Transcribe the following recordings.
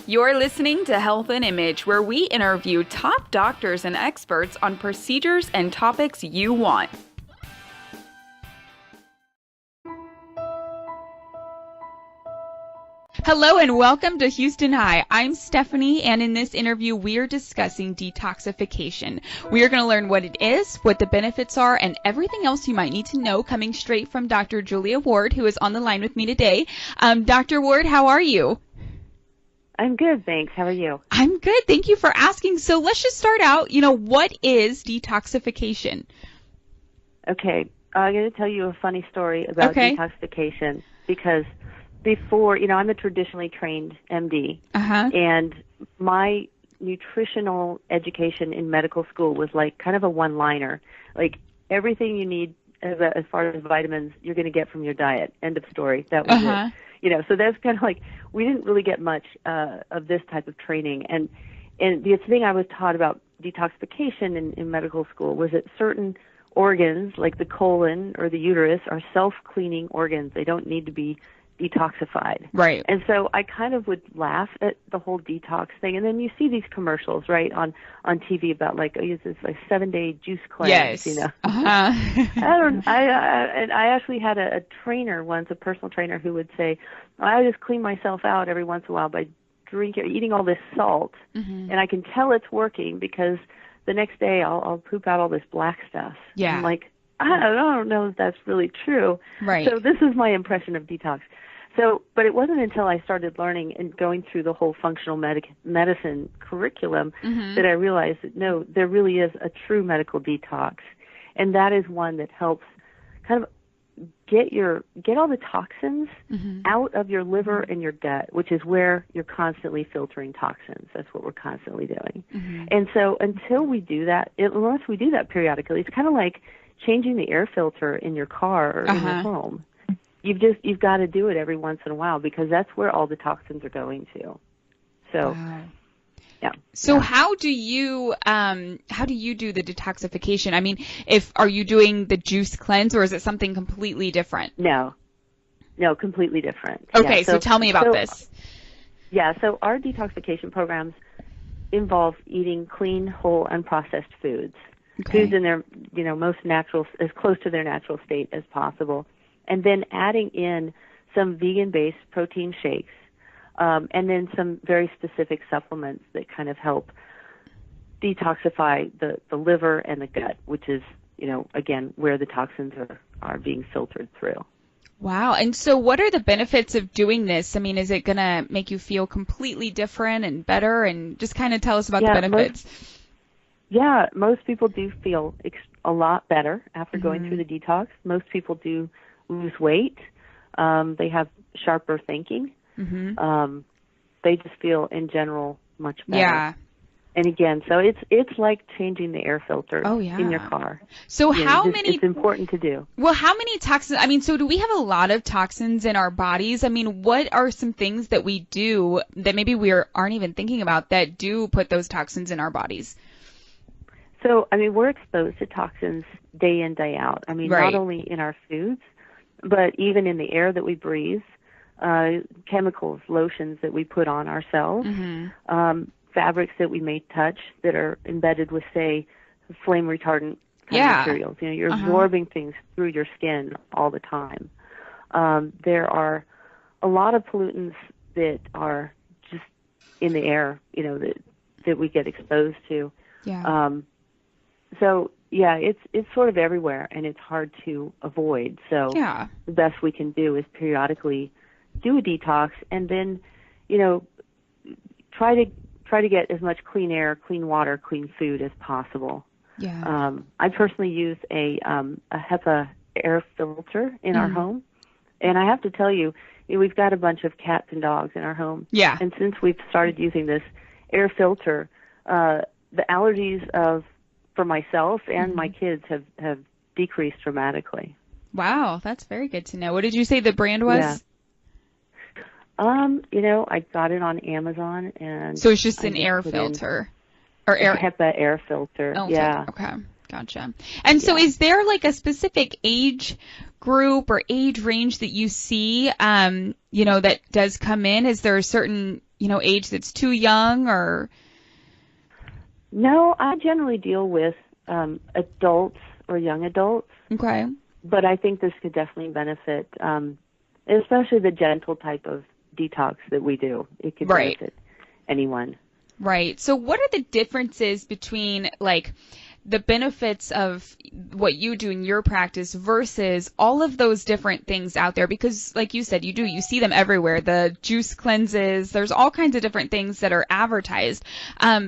You're listening to Health and Image, where we interview top doctors and experts on procedures and topics you want. Hello and welcome to Houston High. I'm Stephanie, and in this interview, we are discussing detoxification. We are going to learn what it is, what the benefits are, and everything else you might need to know, coming straight from Dr. Julia Ward, who is on the line with me today. Dr. Ward, how are you? I'm good, thanks. How are you? I'm good. Thank you for asking. So let's just start out. What is detoxification? Okay. I'm going to tell you a funny story about detoxification because before, I'm a traditionally trained MD, and my nutritional education in medical school was like kind of a one-liner. Like everything you need as far as vitamins, you're going to get from your diet. End of story. That was it. So that's kind of like, we didn't really get much of this type of training. And the thing I was taught about detoxification in medical school was that certain organs, like the colon or the uterus, are self-cleaning organs. They don't need to be detoxified. Right. And so I kind of would laugh at the whole detox thing. And then you see these commercials, right, on TV about like, use this like 7-day juice cleanse, Yes. And I actually had a trainer once, a personal trainer, who would say, I just clean myself out every once in a while by eating all this salt, and I can tell it's working because the next day I'll poop out all this black stuff. Yeah. I'm like, I don't know if that's really true. Right. So this is my impression of detox. But it wasn't until I started learning and going through the whole functional medicine curriculum that I realized that, no, there really is a true medical detox. And that is one that helps kind of get all the toxins out of your liver and your gut, which is where you're constantly filtering toxins. That's what we're constantly doing. And so until we do that, unless we do that periodically, it's kind of like changing the air filter in your car or in your home. You've got to do it every once in a while because that's where all the toxins are going to. So, yeah. So how do you do the detoxification? I mean, are you doing the juice cleanse or is it something completely different? No, completely different. Okay, so tell me about this. Yeah, so our detoxification programs involve eating clean, whole, unprocessed foods. Foods in their, most natural, as close to their natural state as possible. And then adding in some vegan-based protein shakes, and then some very specific supplements that kind of help detoxify the liver and the gut, which is, again, where the toxins are being filtered through. Wow. And so what are the benefits of doing this? I mean, is it going to make you feel completely different and better? And just kind of tell us about the benefits. Most people do feel a lot better after going through the detox. Most people do lose weight. They have sharper thinking. They just feel, in general, much better. Yeah. And again, so it's like changing the air filter in your car. So it's important to do. Well, how many toxins? I mean, so do we have a lot of toxins in our bodies? I mean, what are some things that we do that maybe we aren't even thinking about that do put those toxins in our bodies? So, I mean, we're exposed to toxins day in, day out. I mean, not only in our foods, but even in the air that we breathe, chemicals, lotions that we put on ourselves, fabrics that we may touch that are embedded with, say, flame retardant kind of materials. You're absorbing things through your skin all the time. There are a lot of pollutants that are just in the air, that we get exposed to. Yeah. So, it's sort of everywhere, and it's hard to avoid. So the best we can do is periodically do a detox, and then, try to get as much clean air, clean water, clean food as possible. Yeah. I personally use a HEPA air filter in our home, and I have to tell you, we've got a bunch of cats and dogs in our home. Yeah. And since we've started using this air filter, the allergies for myself and my kids have decreased dramatically. Wow, that's very good to know. What did you say the brand was? Yeah. I got it on Amazon, and so it's just an air filter, or air HEPA air filter. Oh, yeah. Okay. Gotcha. And so is there like a specific age group or age range that you see, that does come in? Is there a certain, age that's too young or? No, I generally deal with adults or young adults. Okay. But I think this could definitely benefit, especially the gentle type of detox that we do. It could benefit anyone. Right. So what are the differences between like the benefits of what you do in your practice versus all of those different things out there? Because like you said, you see them everywhere. The juice cleanses, there's all kinds of different things that are advertised.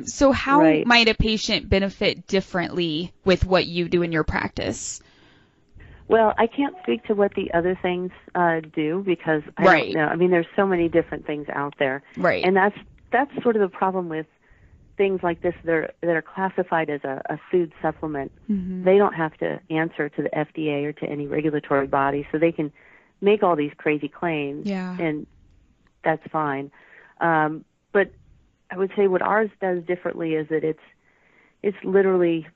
So how might a patient benefit differently with what you do in your practice? Well, I can't speak to what the other things do because I don't know. I mean, there's so many different things out there. Right. And that's sort of the problem with things like this that are classified as a food supplement. Mm-hmm. They don't have to answer to the FDA or to any regulatory body, so they can make all these crazy claims, and that's fine. But I would say what ours does differently is that it's literally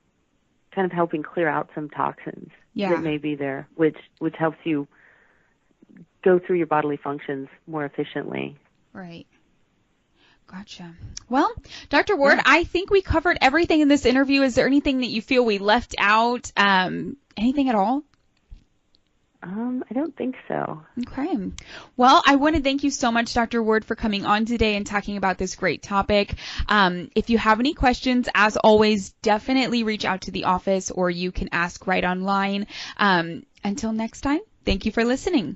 kind of helping clear out some toxins that may be there, which helps you go through your bodily functions more efficiently. Right. Gotcha. Well, Dr. Ward, I think we covered everything in this interview. Is there anything that you feel we left out? Anything at all? I don't think so. Okay. Well, I want to thank you so much, Dr. Ward, for coming on today and talking about this great topic. If you have any questions, as always, definitely reach out to the office or you can ask right online. Until next time, thank you for listening.